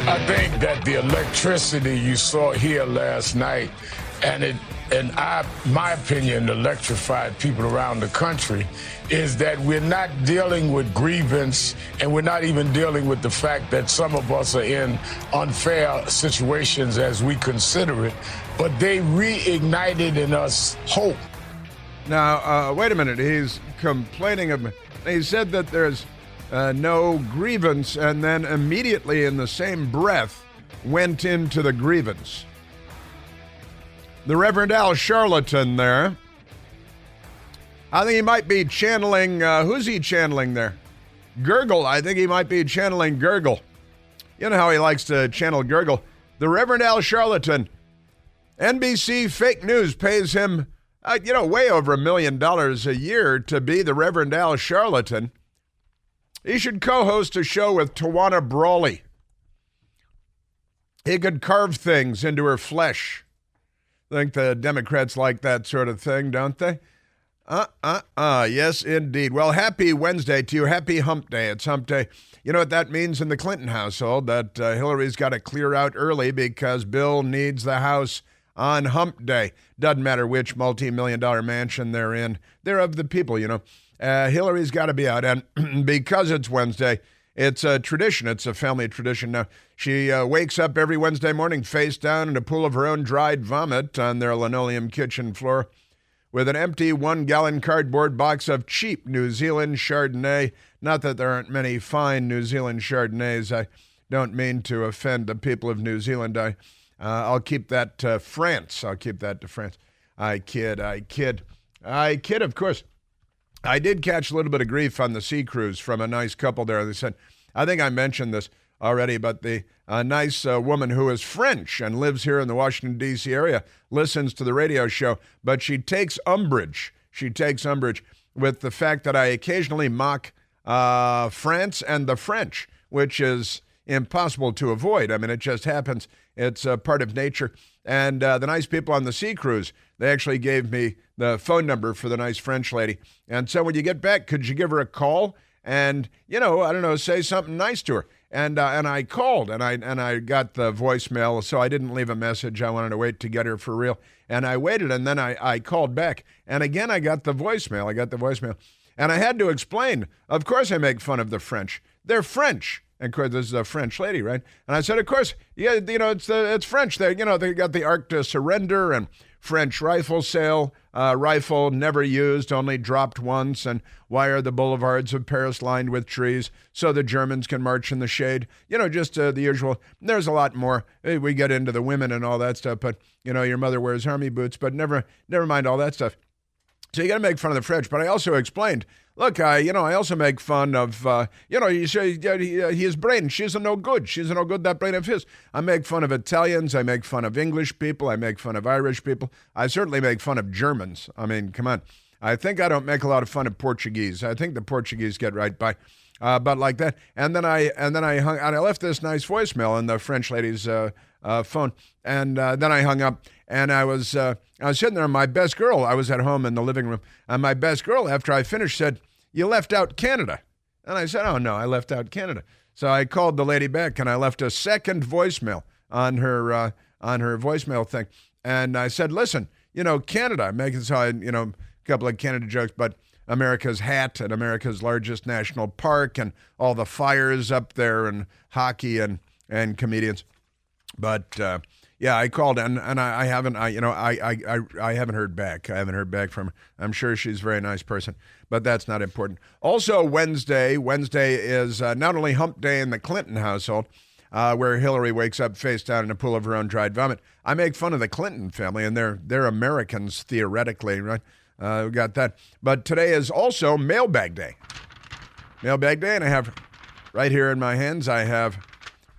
I think that the electricity you saw here last night, my opinion, electrified people around the country, is that we're not dealing with grievance, and we're not even dealing with the fact that some of us are in unfair situations as we consider it, but they reignited in us hope. Now, wait a minute. He's complaining of. He said that there's no grievance, and then immediately in the same breath went into the grievance. The Reverend Al Charlatan there. I think he might be channeling, who's he channeling there? Gurgle. I think he might be channeling Gurgle. You know how he likes to channel Gurgle. The Reverend Al Charlatan. NBC Fake News pays him, way over $1 million a year to be the Reverend Al Charlatan. He should co-host a show with Tawana Brawley. He could carve things into her flesh. I think the Democrats like that sort of thing, don't they? Yes, indeed. Well, happy Wednesday to you. Happy hump day. It's hump day. You know what that means in the Clinton household, that Hillary's got to clear out early because Bill needs the House on hump day. Doesn't matter which multi-million-dollar mansion they're in. They're of the people, you know. Hillary's got to be out. And because it's Wednesday, it's a tradition. It's a family tradition now. She wakes up every Wednesday morning face down in a pool of her own dried vomit on their linoleum kitchen floor with an empty 1-gallon cardboard box of cheap New Zealand Chardonnay. Not that there aren't many fine New Zealand Chardonnays. I don't mean to offend the people of New Zealand. I'll keep that to France. I'll keep that to France. I kid, of course. I did catch a little bit of grief on the sea cruise from a nice couple there. They said, I think I mentioned this already, but the nice woman who is French and lives here in the Washington, D.C. area listens to the radio show, but she takes umbrage. She takes umbrage with the fact that I occasionally mock France and the French, which is impossible to avoid. I mean, it just happens. It's a part of nature. And the nice people on the sea cruise, they actually gave me the phone number for the nice French lady. And so when you get back, could you give her a call and, say something nice to her? And I called, and I got the voicemail, so I didn't leave a message. I wanted to wait to get her for real. And I waited, and then I called back. And again, I got the voicemail. And I had to explain, of course I make fun of the French. They're French. And of course, this is a French lady, right? And I said, of course, yeah, it's French. They got the Arc de Surrender and French rifle sale, rifle never used, only dropped once. And why are the boulevards of Paris lined with trees? So the Germans can march in the shade. Just the usual. There's a lot more. We get into the women and all that stuff, but, your mother wears army boots, but never mind all that stuff. So you got to make fun of the French. But I also explained, look, I also make fun of, you say his brain. She's a no good, that brain of his. I make fun of Italians. I make fun of English people. I make fun of Irish people. I certainly make fun of Germans. I mean, come on. I think I don't make a lot of fun of Portuguese. I think the Portuguese get right by. But like that. And then I left this nice voicemail on the French lady's phone. And then I hung up. And I was sitting there, and my best girl, I was at home in the living room, and my best girl, after I finished, said, "You left out Canada." And I said, "Oh, no, I left out Canada." So I called the lady back, and I left a second voicemail on her voicemail thing. And I said, "Listen, Canada," I'm making a couple of Canada jokes, but America's hat and America's largest national park and all the fires up there and hockey and comedians. But yeah, I called and I haven't I haven't heard back. I haven't heard back from her. I'm sure she's a very nice person, but that's not important. Also, Wednesday is not only hump day in the Clinton household, where Hillary wakes up face down in a pool of her own dried vomit. I make fun of the Clinton family, and they're Americans theoretically, right? We got that. But today is also Mailbag Day. Mailbag Day, and I have right here in my hands, I have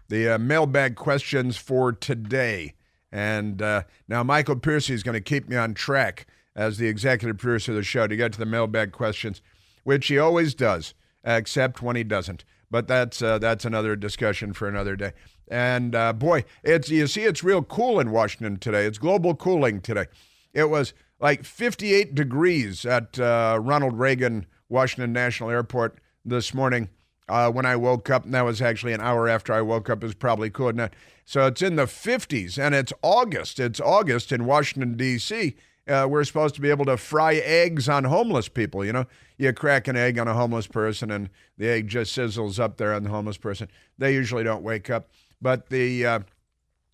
the mailbag questions for today. And now Michael Piercy is going to keep me on track as the executive producer of the show to get to the mailbag questions, which he always does, except when he doesn't. But that's another discussion for another day. And boy, it's real cool in Washington today. It's global cooling today. It was like 58 degrees at Ronald Reagan Washington National Airport this morning. when I woke up, and that was actually an hour after I woke up. It was probably cool. So it's in the 50s, and it's August. It's August in Washington, D.C. We're supposed to be able to fry eggs on homeless people. You know, you crack an egg on a homeless person, and the egg just sizzles up there on the homeless person. They usually don't wake up. But the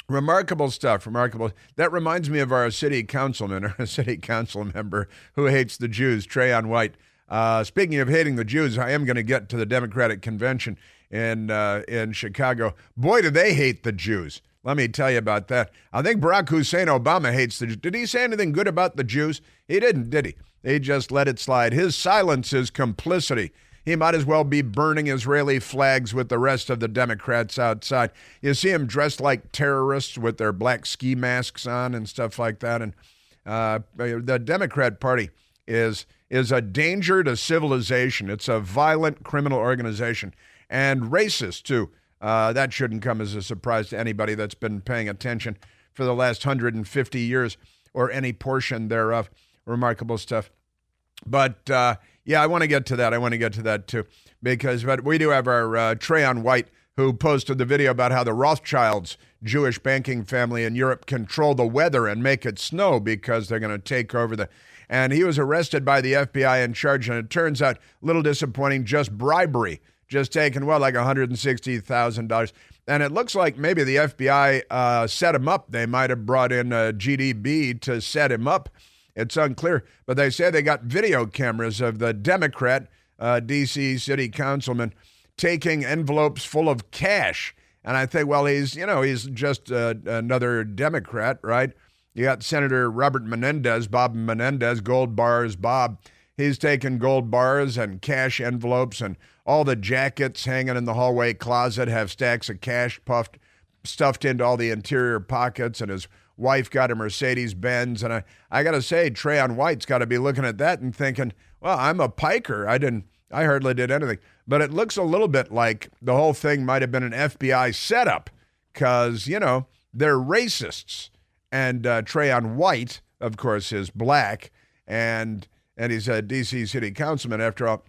remarkable stuff, remarkable. That reminds me of our city councilman, or a city council member who hates the Jews, Trayon White. Speaking of hating the Jews, I am going to get to the Democratic convention in Chicago. Boy, do they hate the Jews. Let me tell you about that. I think Barack Hussein Obama hates the Jews. Did he say anything good about the Jews? He didn't, did he? He just let it slide. His silence is complicity. He might as well be burning Israeli flags with the rest of the Democrats outside. You see them dressed like terrorists with their black ski masks on and stuff like that. And the Democrat Party is a danger to civilization. It's a violent criminal organization and racist, too. That shouldn't come as a surprise to anybody that's been paying attention for the last 150 years or any portion thereof. Remarkable stuff. But, yeah, I want to get to that. I want to get to that, too, but we do have our Trayon White, who posted the video about how the Rothschilds, Jewish banking family in Europe, control the weather and make it snow because they're going to take over and he was arrested by the FBI and charged, and it turns out, a little disappointing, just bribery, just taking, like $160,000. And it looks like maybe the FBI set him up. They might have brought in GDB to set him up. It's unclear, but they say they got video cameras of the Democrat D.C. city councilman taking envelopes full of cash. And I think, he's just another Democrat, right? You got Senator Robert Menendez, Bob Menendez, Gold Bars Bob. He's taking gold bars and cash envelopes, and all the jackets hanging in the hallway closet have stacks of cash stuffed into all the interior pockets, and his wife got a Mercedes-Benz. And I got to say, Trayon White's got to be looking at that and thinking, well, I'm a piker. I hardly did anything. But it looks a little bit like the whole thing might have been an FBI setup because, they're racists. And Trayon White, of course, is black, and he's a D.C. city councilman after all,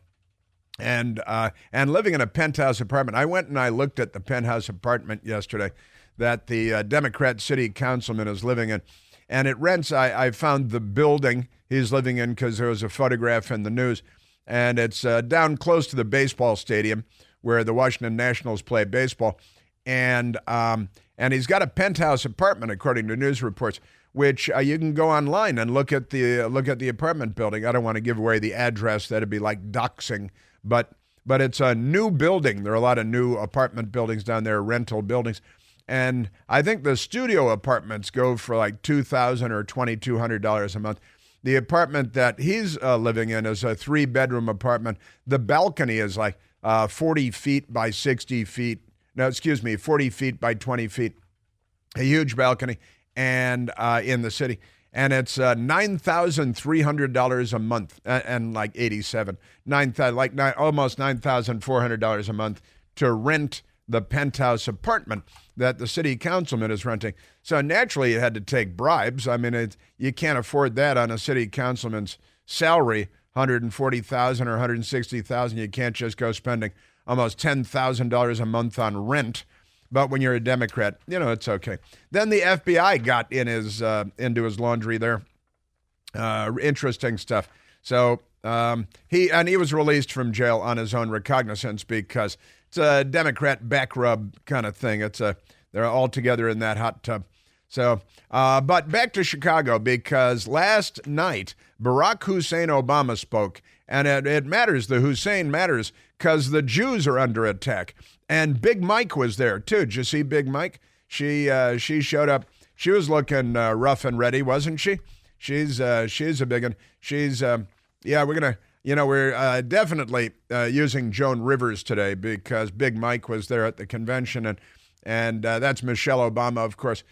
and living in a penthouse apartment. I went and I looked at the penthouse apartment yesterday that the Democrat city councilman is living in, and it rents. I found the building he's living in because there was a photograph in the news, and it's down close to the baseball stadium where the Washington Nationals play baseball, and he's got a penthouse apartment, according to news reports, which you can go online and look at the apartment building. I don't want to give away the address; that'd be like doxing. But it's a new building. There are a lot of new apartment buildings down there, rental buildings, and I think the studio apartments go for like $2,000 or $2,200 a month. The apartment that he's living in is a 3-bedroom apartment. The balcony is like 40 feet by 60 feet. No, 40 feet by 20 feet. A huge balcony and in the city. And it's $9,300 a month and like 87. Almost $9,400 a month to rent the penthouse apartment that the city councilman is renting. So naturally, you had to take bribes. I mean, you can't afford that on a city councilman's salary, $140,000 or $160,000. You can't just go spending almost $10,000 a month on rent. But when you're a Democrat, it's okay. Then the FBI got into his laundry there. Interesting stuff. So he was released from jail on his own recognizance because it's a Democrat back rub kind of thing. They're all together in that hot tub. So, but back to Chicago, because last night Barack Hussein Obama spoke, and it matters. The Hussein matters because the Jews are under attack. And Big Mike was there too. Did you see Big Mike? She showed up. She was looking rough and ready, wasn't she? She's a big one. We're definitely using Joan Rivers today because Big Mike was there at the convention, and that's Michelle Obama, of course.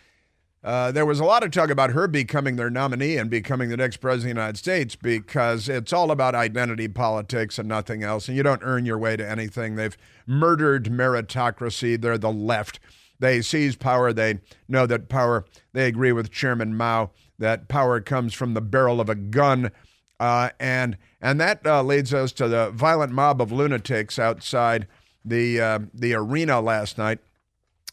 There was a lot of talk about her becoming their nominee and becoming the next president of the United States because it's all about identity politics and nothing else, and you don't earn your way to anything. They've murdered meritocracy. They're the left. They seize power. They know that power, they agree with Chairman Mao, that power comes from the barrel of a gun, and that leads us to the violent mob of lunatics outside the arena last night,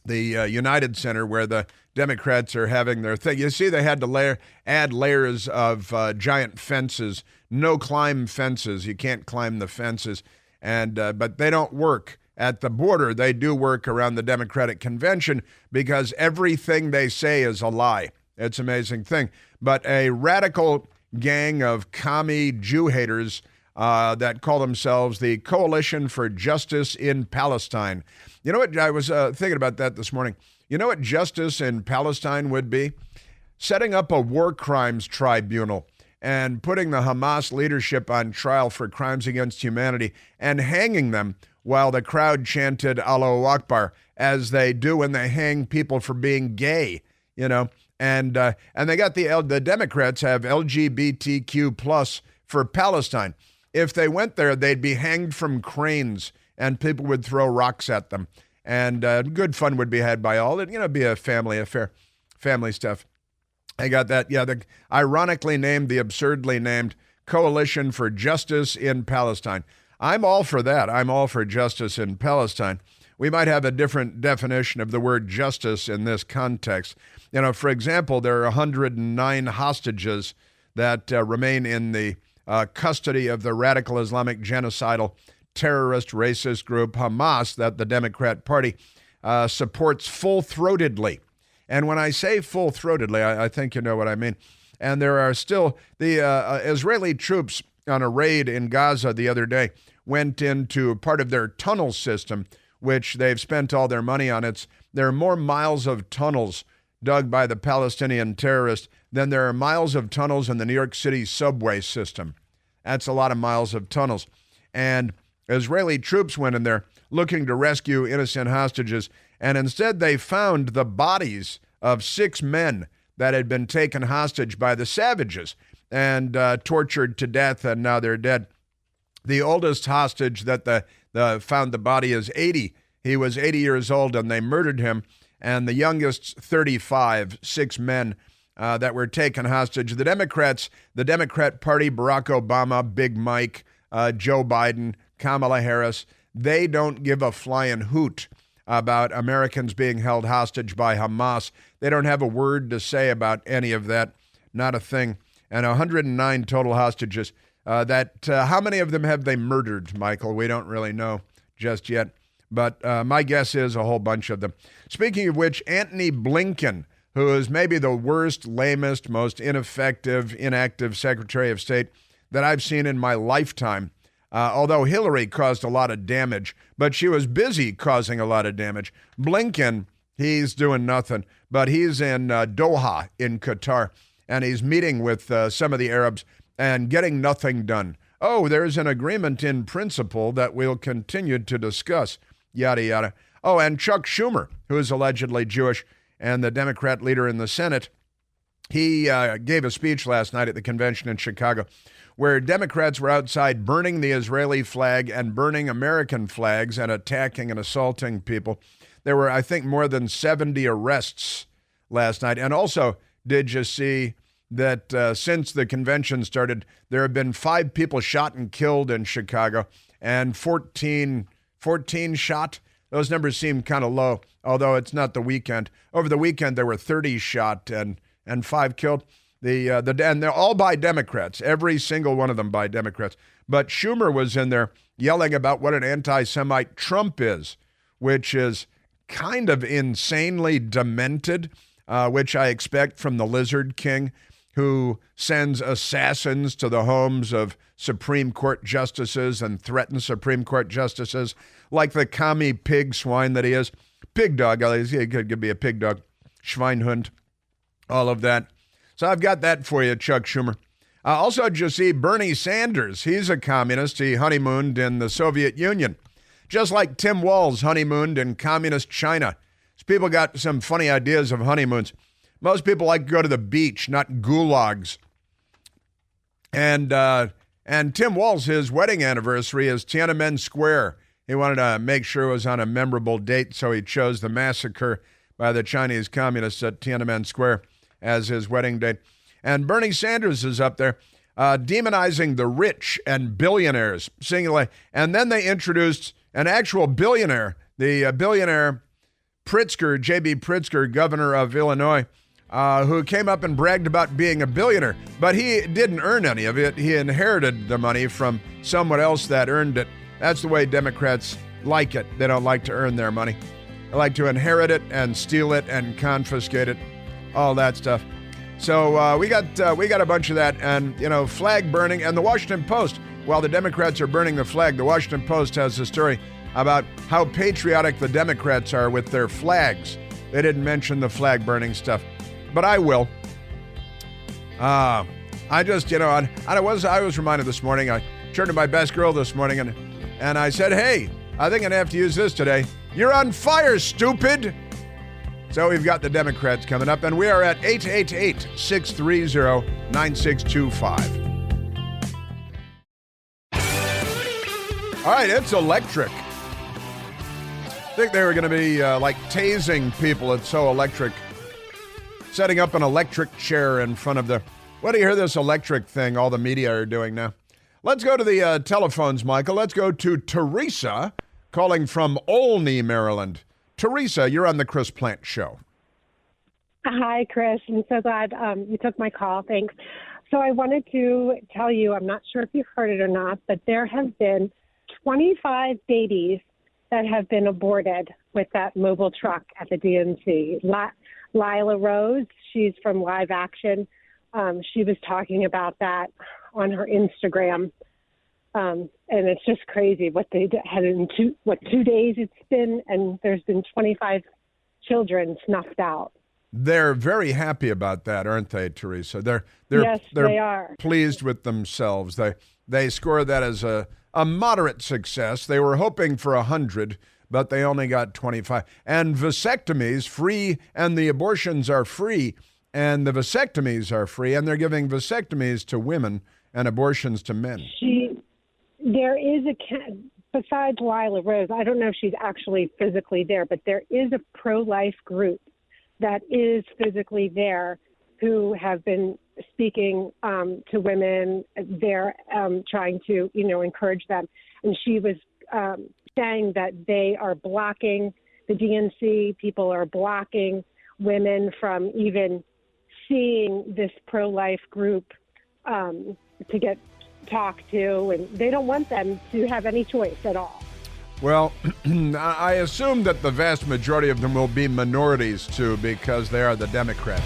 the United Center, where the Democrats are having their thing. You see, they had to add layers of giant fences, no-climb fences. You can't climb the fences, but they don't work at the border. They do work around the Democratic convention because everything they say is a lie. It's an amazing thing. But a radical gang of commie Jew haters that call themselves the Coalition for Justice in Palestine. You know what? I was thinking about that this morning. You know what justice in Palestine would be? Setting up a war crimes tribunal and putting the Hamas leadership on trial for crimes against humanity and hanging them while the crowd chanted Allahu Akbar, as they do when they hang people for being gay, you know. And they got the Democrats have LGBTQ plus for Palestine. If they went there, they'd be hanged from cranes and people would throw rocks at them. And good fun would be had by all. It'd be a family affair, family stuff. I got that. Yeah, the ironically named, the absurdly named Coalition for Justice in Palestine. I'm all for that. I'm all for justice in Palestine. We might have a different definition of the word justice in this context. For example, there are 109 hostages that remain in the custody of the radical Islamic genocidal terrorist racist group Hamas that the Democrat Party supports full-throatedly. And when I say full-throatedly, I think you know what I mean. And there are still the Israeli troops on a raid in Gaza the other day went into part of their tunnel system, which they've spent all their money on. There are more miles of tunnels dug by the Palestinian terrorists than there are miles of tunnels in the New York City subway system. That's a lot of miles of tunnels. And Israeli troops went in there looking to rescue innocent hostages, and instead they found the bodies of 6 men that had been taken hostage by the savages and tortured to death, and now they're dead. The oldest hostage that found the body is 80. He was 80 years old, and they murdered him. And the youngest, 35, 6 men that were taken hostage. The Democrat Party, Barack Obama, Big Mike, Joe Biden, Kamala Harris, they don't give a flying hoot about Americans being held hostage by Hamas. They don't have a word to say about any of that, not a thing. And 109 total hostages. How many of them have they murdered, Michael? We don't really know just yet. But my guess is a whole bunch of them. Speaking of which, Antony Blinken, who is maybe the worst, lamest, most ineffective, inactive Secretary of State that I've seen in my lifetime, although Hillary caused a lot of damage, but she was busy causing a lot of damage. Blinken, he's doing nothing, but he's in Doha in Qatar, and he's meeting with some of the Arabs and getting nothing done. Oh, there's an agreement in principle that we'll continue to discuss. Yada, yada. Oh, and Chuck Schumer, who is allegedly Jewish and the Democrat leader in the Senate, he gave a speech last night at the convention in Chicago where Democrats were outside burning the Israeli flag and burning American flags and attacking and assaulting people. There were, I think, more than 70 arrests last night. And also, did you see that since the convention started, there have been 5 people shot and killed in Chicago and 14 shot. Those numbers seem kind of low, although it's not the weekend. Over the weekend, there were 30 shot and 5 killed. And they're all by Democrats, every single one of them by Democrats. But Schumer was in there yelling about what an anti-Semite Trump is, which is kind of insanely demented, which I expect from the Lizard King, who sends assassins to the homes of Supreme Court justices and threatens Supreme Court justices like the commie pig swine that he is. Pig dog, he could be a pig dog, Schweinhund, all of that. So I've got that for you, Chuck Schumer. Also, did you see Bernie Sanders? He's a communist. He honeymooned in the Soviet Union, just like Tim Walz honeymooned in communist China. So people got some funny ideas of honeymoons. Most people like to go to the beach, not gulags. And Tim Walz, his wedding anniversary is Tiananmen Square. He wanted to make sure it was on a memorable date, so he chose the massacre by the Chinese communists at Tiananmen Square as his wedding date. And Bernie Sanders is up there demonizing the rich and billionaires, singularly. And then they introduced an actual billionaire, the billionaire Pritzker, J.B. Pritzker, governor of Illinois, who came up and bragged about being a billionaire. But he didn't earn any of it. He inherited the money from someone else that earned it. That's the way Democrats like it. They don't like to earn their money. They like to inherit it and steal it and confiscate it, all that stuff. So we got a bunch of that, and flag burning. And the Washington Post, while the Democrats are burning the flag, the Washington Post has a story about how patriotic the Democrats are with their flags. They didn't mention the flag burning stuff, but I will. I was reminded this morning. I turned to my best girl this morning and I said, "Hey, I think I'm gonna have to use this today. You're on fire, stupid." So we've got the Democrats coming up, and we are at 888-630-9625. All right, it's electric. I think they were going to be like tasing people. It's so electric. Setting up an electric chair in front of the... What do you hear this electric thing all the media are doing now? Let's go to the telephones, Michael. Let's go to Teresa calling from Olney, Maryland. Teresa, you're on the Chris Plant Show. Hi, Chris. I'm so glad you took my call. Thanks. So I wanted to tell you, I'm not sure if you've heard it or not, but there have been 25 babies that have been aborted with that mobile truck at the DNC. Lila Rose, she's from Live Action. She was talking about that on her Instagram. And it's just crazy what they had in 2 days it's been, and there's been 25 children snuffed out. They're very happy about that, aren't they, Teresa? They're they are pleased with themselves. They score that as a moderate success. They were hoping for 100, but they only got 25. And vasectomies free, and the abortions are free, and the vasectomies are free, and they're giving vasectomies to women and abortions to men. There is besides Lila Rose, I don't know if she's actually physically there, but there is a pro-life group that is physically there who have been speaking to women. They're trying to, encourage them. And she was saying that they are blocking the DNC. People are blocking women from even seeing this pro-life group to get talked to, and they don't want them to have any choice at all. Well, I assume that the vast majority of them will be minorities, too, because they are the Democrats.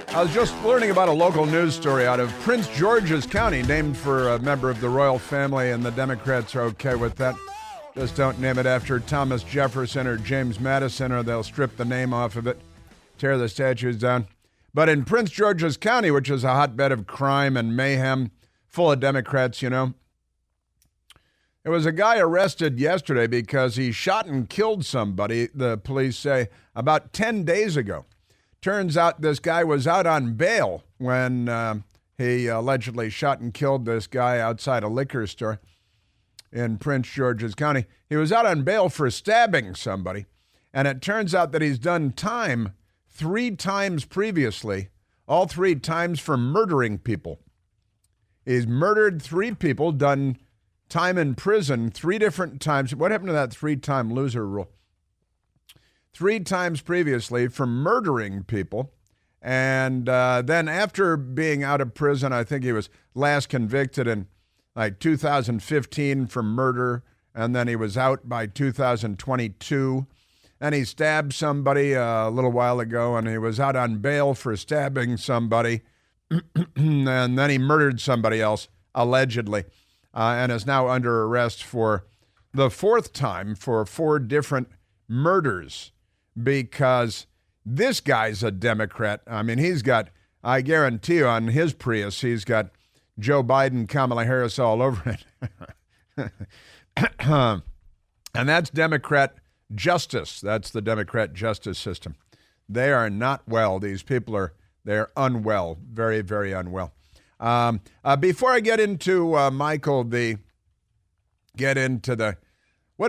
I was just learning about a local news story out of Prince George's County, named for a member of the royal family, and the Democrats are okay with that. Just don't name it after Thomas Jefferson or James Madison, or they'll strip the name off of it, tear the statues down. But in Prince George's County, which is a hotbed of crime and mayhem, full of Democrats, there was a guy arrested yesterday because he shot and killed somebody, the police say, about 10 days ago. Turns out this guy was out on bail when he allegedly shot and killed this guy outside a liquor store in Prince George's County. He was out on bail for stabbing somebody, and it turns out that he's done time 3 times previously, all 3 times for murdering people. He's murdered 3 people, done time in prison 3 different times. What happened to that 3-time loser rule? 3 times previously for murdering people. And then after being out of prison, I think he was last convicted in like 2015 for murder, and then he was out by 2022. And he stabbed somebody a little while ago, and he was out on bail for stabbing somebody. And then he murdered somebody else, allegedly, and is now under arrest for the 4th time for 4 different murders, because this guy's a Democrat. I mean, I guarantee you, on his Prius, he's got Joe Biden, Kamala Harris all over it. And that's Democrat justice. That's the Democrat justice system. They are not well. These people they're unwell, very, very unwell. Before I get into, Michael, what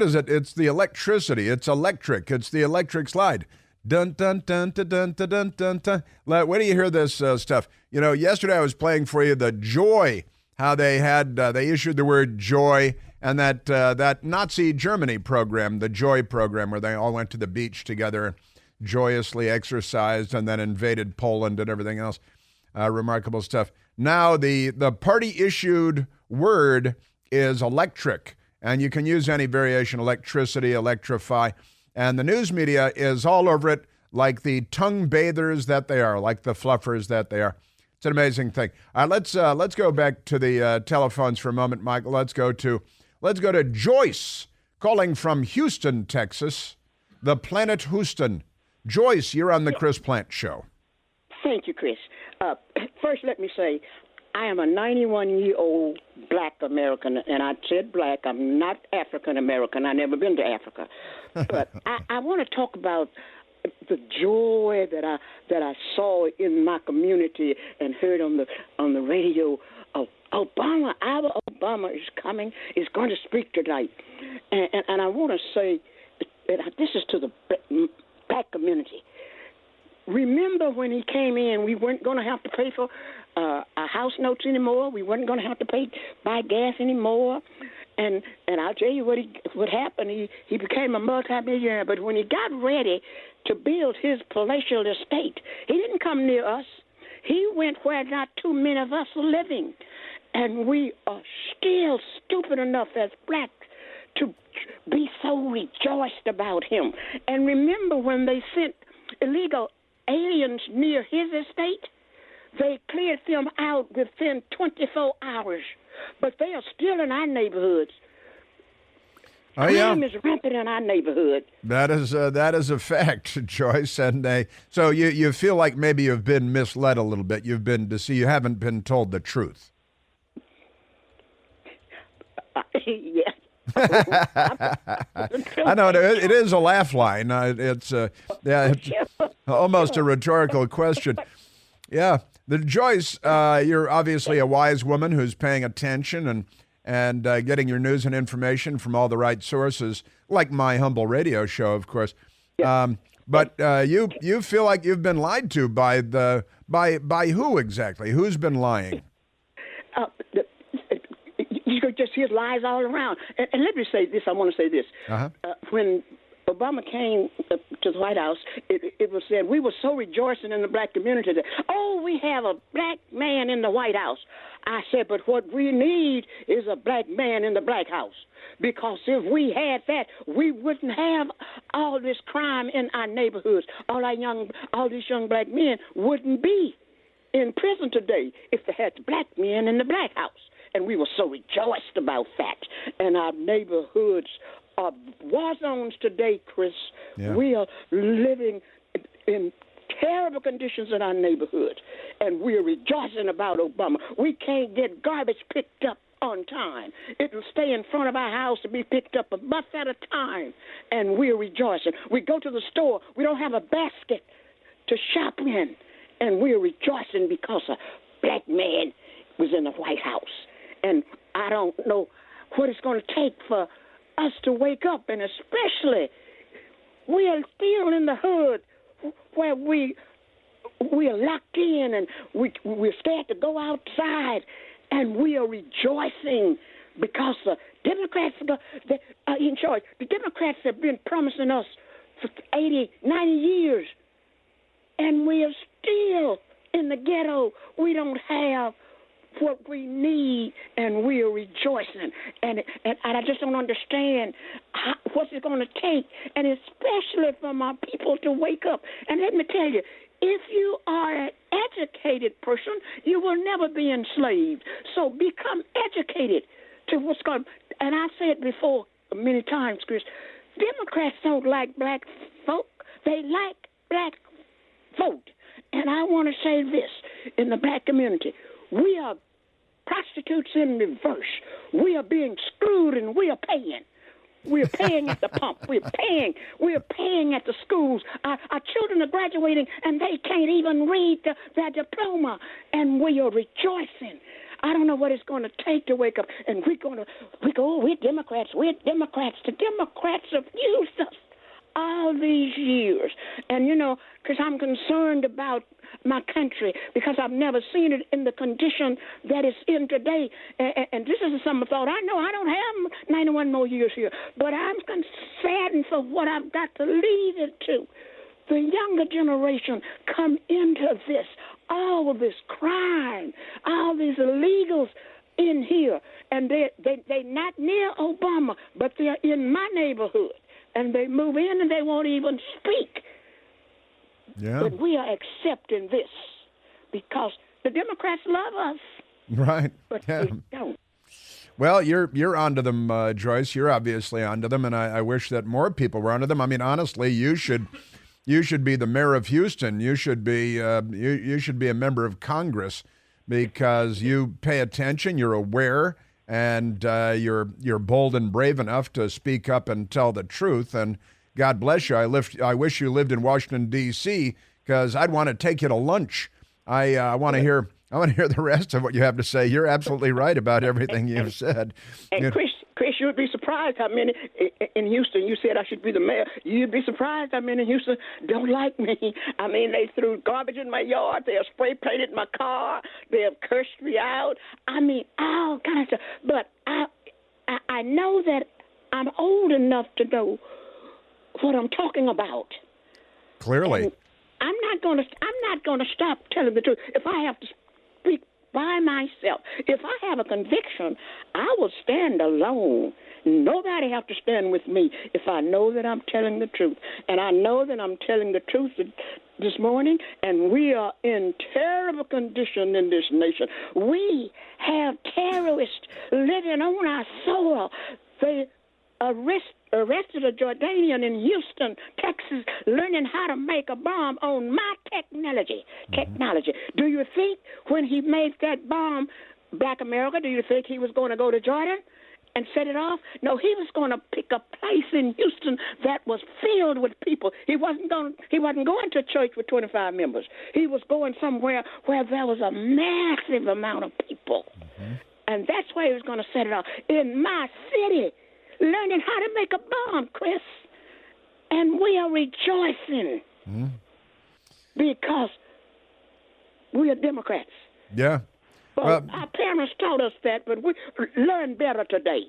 is it? It's the electricity. It's electric. It's the electric slide. Dun dun dun dun dun dun dun dun dun. When do you hear this stuff? You know, yesterday I was playing for you the joy, how they had they issued the word joy, and that Nazi Germany program, the Joy program, where they all went to the beach together, joyously exercised, and then invaded Poland and everything else. Remarkable stuff. Now the party issued word is electric, and you can use any variation: electricity, electrify. And the news media is all over it like the tongue bathers that they are, like the fluffers that they are. It's an amazing thing. All right, let's go back to the telephones for a moment, Michael. Let's go to Joyce calling from Houston, Texas, the Planet Houston. Joyce, you're on the Chris Plant Show. Thank you, Chris. First, let me say, I am a 91-year-old black American, and I said black. I'm not African American. I've never been to Africa. But I want to talk about the joy that I saw in my community and heard on the radio of Obama. Our Obama is coming, is going to speak tonight. And I want to say, this is to the black community. Remember when he came in, we weren't going to have to pay for our house notes anymore. We weren't going to have to buy gas anymore. And I'll tell you what happened. He became a multimillionaire. But when he got ready to build his palatial estate, he didn't come near us. He went where not too many of us are living. And we are still stupid enough as blacks to be so rejoiced about him. And remember when they sent illegal aliens near his estate, they cleared them out within 24 hours. But they are still in our neighborhoods. Oh, yeah. Crime is rampant in our neighborhood. That is a fact, Joyce. And so you feel like maybe you've been misled a little bit. You've been you haven't been told the truth. Yes. I know it is a laugh line. It's almost a rhetorical question. Yeah, Joyce, you're obviously a wise woman who's paying attention and getting your news and information from all the right sources, like my humble radio show, of course. Yeah. But you feel like you've been lied to by who exactly? Who's been lying? You could just hear lies all around. And let me say this. I want to say this. When Obama came to the White House, it was said, we were so rejoicing in the black community that, we have a black man in the White House. I said, but what we need is a black man in the Black House. Because if we had that, we wouldn't have all this crime in our neighborhoods. All these young black men wouldn't be in prison today if they had black men in the Black House. And we were so rejoiced about that. And our neighborhoods are war zones today, Chris. Yeah. We are living in terrible conditions in our neighborhood. And we are rejoicing about Obama. We can't get garbage picked up on time. It will stay in front of our house to be picked up a month at a time. And we're rejoicing. We go to the store. We don't have a basket to shop in. And we're rejoicing because a black man was in the White House. And I don't know what it's going to take for us to wake up, and especially we are still in the hood where we are locked in and we're scared to go outside, and we are rejoicing because the Democrats are in charge. The Democrats have been promising us for 80, 90 years, and we are still in the ghetto. We don't have what we need, and we are rejoicing. And I just don't understand what's it going to take, and especially for my people to wake up. And let me tell you, if you are an educated person, you will never be enslaved. So become educated to what's going on. And I said before many times, Chris, Democrats don't like black folk. They like black vote. And I want to say this in the black community. We are prostitutes in reverse. We are being screwed, and we are paying. We are paying at the pump. We are paying at the schools. Our children are graduating, and they can't even read their diploma, and we are rejoicing. I don't know what it's going to take to wake up, and we're Democrats. We're Democrats. The Democrats have used us all these years. And, because I'm concerned about my country, because I've never seen it in the condition that it's in today. And this is some thought. I know I don't have 91 more years here, but I'm saddened for what I've got to leave it to. The younger generation come into this, all this crime, all these illegals in here, and they're not near Obama, but they're in my neighborhood, and they move in and they won't even speak. Yeah. But we are accepting this because the Democrats love us. Right. But yeah. they don't. Well, you're onto them, Joyce. You're obviously onto them, and I wish that more people were onto them. I mean, honestly, you should be the mayor of Houston. You should be you should be a member of Congress because you pay attention. You're aware, and you're bold and brave enough to speak up and tell the truth. And God bless you. I wish you lived in Washington, D.C., because I'd want to take you to lunch. I want to hear the rest of what you have to say. You're absolutely right about everything you've said. And Chris, you'd be surprised how many in Houston. You said I should be the mayor. You'd be surprised how many in Houston don't like me. I mean, they threw garbage in my yard. They have spray painted my car. They have cursed me out. I mean, all kinds of stuff. But I know that I'm old enough to know what I'm talking about. Clearly. And I'm not going to stop telling the truth. If I have to speak by myself, if I have a conviction, I will stand alone. Nobody have to stand with me if I know that I'm telling the truth. And I know that I'm telling the truth this morning, and we are in terrible condition in this nation. We have terrorists living on our soil. They arrested a Jordanian in Houston, Texas, learning how to make a bomb on my technology. Do you think when he made that bomb, Black America, do you think he was going to go to Jordan and set it off? No, he was going to pick a place in Houston that was filled with people. He wasn't going to church with 25 members. He was going somewhere where there was a massive amount of people. Mm-hmm. And that's where he was going to set it off. In my city, learning how to make a bomb, Chris. And we are rejoicing because we are Democrats. Yeah. Well, our parents taught us that, but we learn better today.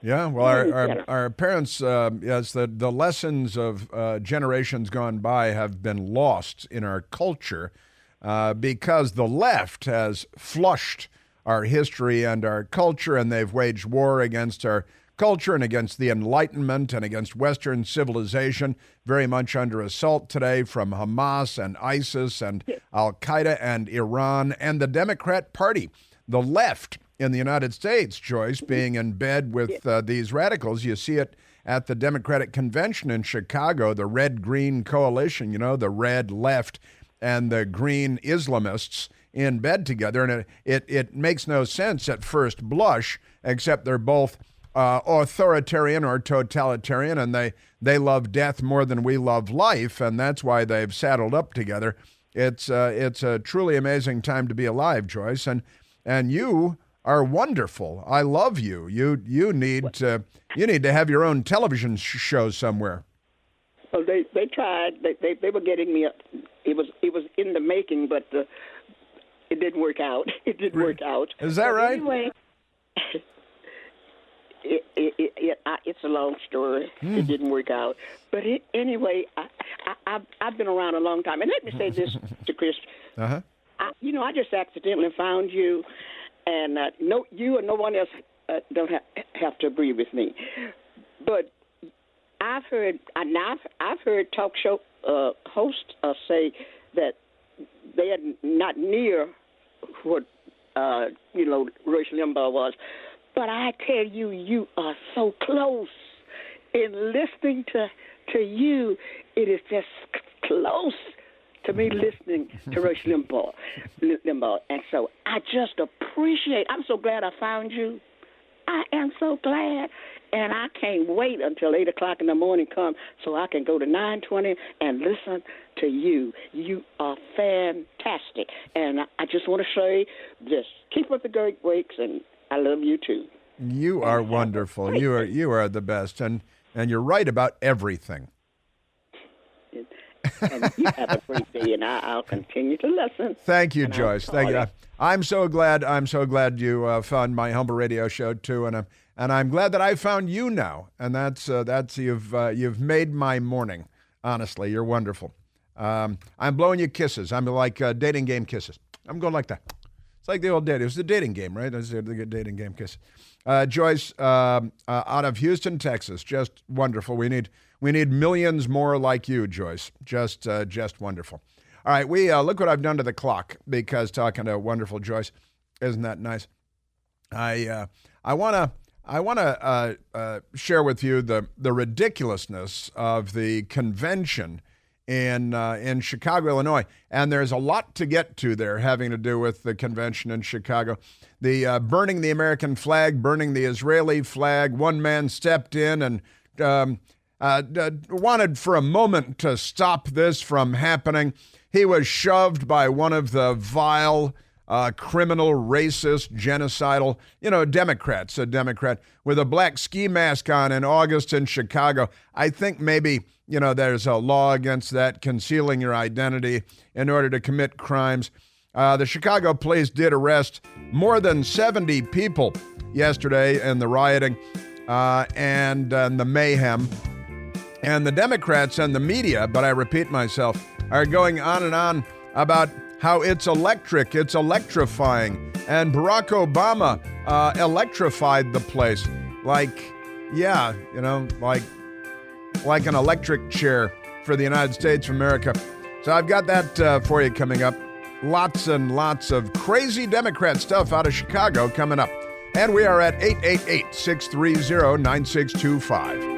Yeah, well, our parents, yes, the lessons of generations gone by have been lost in our culture because the left has flushed our history and our culture, and they've waged war against our culture and against the Enlightenment and against Western civilization, very much under assault today from Hamas and ISIS and Al-Qaeda and Iran and the Democrat Party. The left in the United States, Joyce, being in bed with these radicals. You see it at the Democratic Convention in Chicago, the red-green coalition, the red left and the green Islamists in bed together. And it makes no sense at first blush, except they're both authoritarian or totalitarian, and they love death more than we love life, and that's why they've saddled up together. It's a truly amazing time to be alive, Joyce, and you are wonderful. I love you. You need to have your own television show somewhere. Well, they tried. They were getting me up. It was in the making, but it didn't work out. It didn't work out. Is that right? Anyway. It's a long story. It didn't work out. But anyway, I've been around a long time. And let me say this to Chris. Uh-huh. I just accidentally found you, and you and no one else don't have to agree with me. But I've heard talk show hosts say that they are not near what Rush Limbaugh was. But I tell you, you are so close. In listening to you, it is just close to me listening to Rush Limbaugh. And so I just appreciate. I'm so glad I found you. I am so glad. And I can't wait until 8 o'clock in the morning come so I can go to 920 and listen to you. You are fantastic. And I just want to say this. Keep up the great works, and I love you too. You are wonderful. You are the best. And and you're right about everything. And you have a great day, and I'll continue to listen. Thank you, Joyce. Thank you. I'm so glad you found my humble radio show too, and I'm glad that I found you now. And that's you've made my morning. Honestly, you're wonderful. I'm blowing you kisses. I'm like dating game kisses. I'm going like that. It's like the old dating. It was the dating game, right? It was the dating game kiss. Joyce, out of Houston, Texas, just wonderful. We need millions more like you, Joyce. Just wonderful. All right, we look what I've done to the clock because talking to wonderful Joyce, isn't that nice? I want to share with you the ridiculousness of the convention in Chicago, Illinois, and there's a lot to get to there having to do with the convention in Chicago. The burning the American flag, burning the Israeli flag. One man stepped in and wanted for a moment to stop this from happening. He was shoved by one of the vile, criminal, racist, genocidal, Democrats, a Democrat with a black ski mask on in August in Chicago. I think maybe, there's a law against that, concealing your identity in order to commit crimes. The Chicago police did arrest more than 70 people yesterday in the rioting and the mayhem. And the Democrats and the media, but I repeat myself, are going on and on about how it's electric, it's electrifying, and Barack Obama electrified the place like an electric chair for the United States of America. So I've got that for you coming up. Lots and lots of crazy Democrat stuff out of Chicago coming up. And we are at 888-630-9625.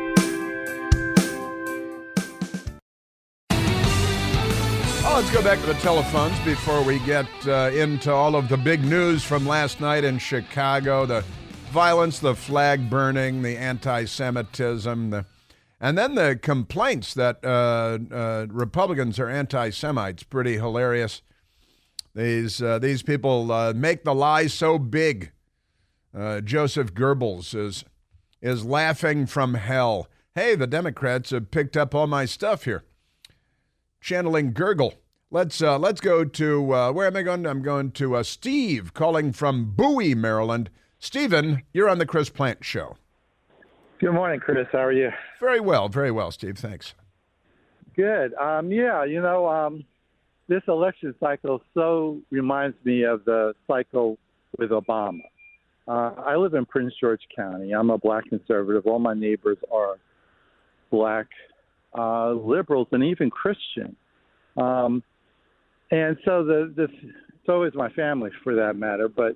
Let's go back to the telephones before we get into all of the big news from last night in Chicago, the violence, the flag burning, the anti-Semitism, and then the complaints that Republicans are anti-Semites. Pretty hilarious. These people make the lie so big. Joseph Goebbels is laughing from hell. Hey, the Democrats have picked up all my stuff here. Channeling gurgle. Let's go to, where am I going? I'm going to Steve calling from Bowie, Maryland. Stephen, you're on the Chris Plant Show. Good morning, Chris. How are you? Very well, Steve. Thanks. Good. This election cycle so reminds me of the cycle with Obama. I live in Prince George County. I'm a black conservative. All my neighbors are black liberals and even Christian. And so so is my family for that matter. But,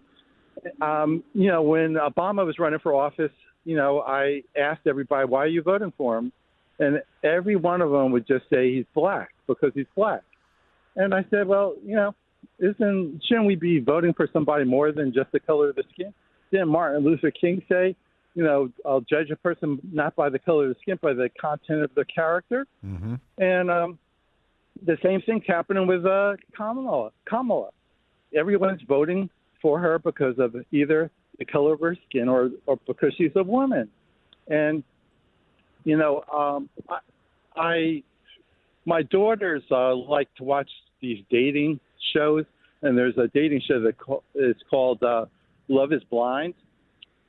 when Obama was running for office, I asked everybody, why are you voting for him? And every one of them would just say he's black because he's black. And I said, well, shouldn't we be voting for somebody more than just the color of the skin? Didn't Martin Luther King say, I'll judge a person not by the color of the skin, by the content of the character? Mm-hmm. And the same thing's happening with Kamala. Everyone's voting for her because of either the color of her skin or because she's a woman. And, my daughters like to watch these dating shows, and there's a dating show that is called Love is Blind.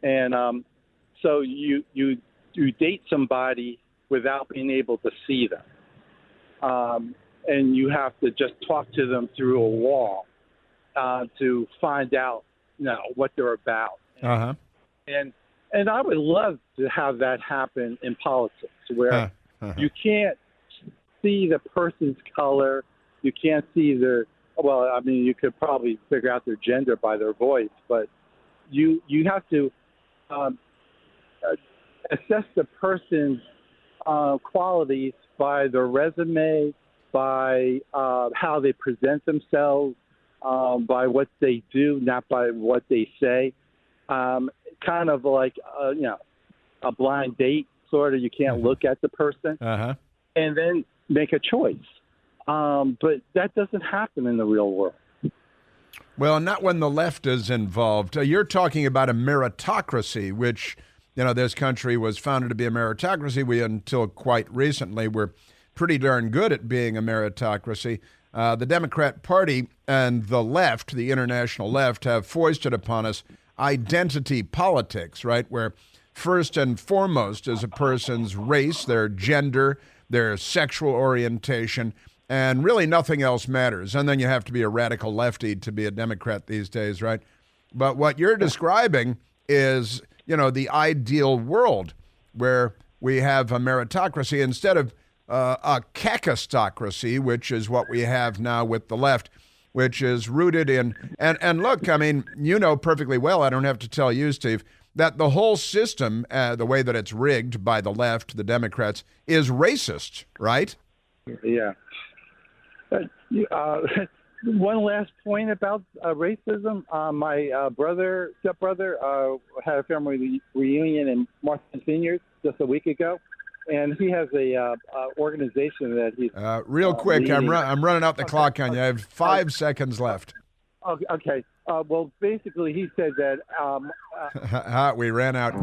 And so you date somebody without being able to see them. And you have to just talk to them through a wall to find out, what they're about. Uh-huh. And I would love to have that happen in politics, where you can't see the person's color, you can't see you could probably figure out their gender by their voice, but you have to assess the person's qualities by their resume, by how they present themselves, by what they do, not by what they say. Kind of like, a blind date, sort of. You can't look at the person and then make a choice. But that doesn't happen in the real world. Well, not when the left is involved. You're talking about a meritocracy, which this country was founded to be a meritocracy. We, until quite recently, were pretty darn good at being a meritocracy. The Democrat Party and the left, the international left, have foisted upon us identity politics, right? Where first and foremost is a person's race, their gender, their sexual orientation, and really nothing else matters. And then you have to be a radical lefty to be a Democrat these days, right? But what you're describing is, the ideal world where we have a meritocracy instead of a kakistocracy, which is what we have now with the left, which is rooted in, and look, I mean, perfectly well, I don't have to tell you, Steve, that the whole system, the way that it's rigged by the left, the Democrats, is racist, right? Yeah. One last point about racism. My stepbrother, had a family reunion in Martha's Vineyard just a week ago, and he has a organization that he's real quick. leading. I'm running out the clock on you. I have 5 seconds left. Okay. Well, basically, he said that we ran out.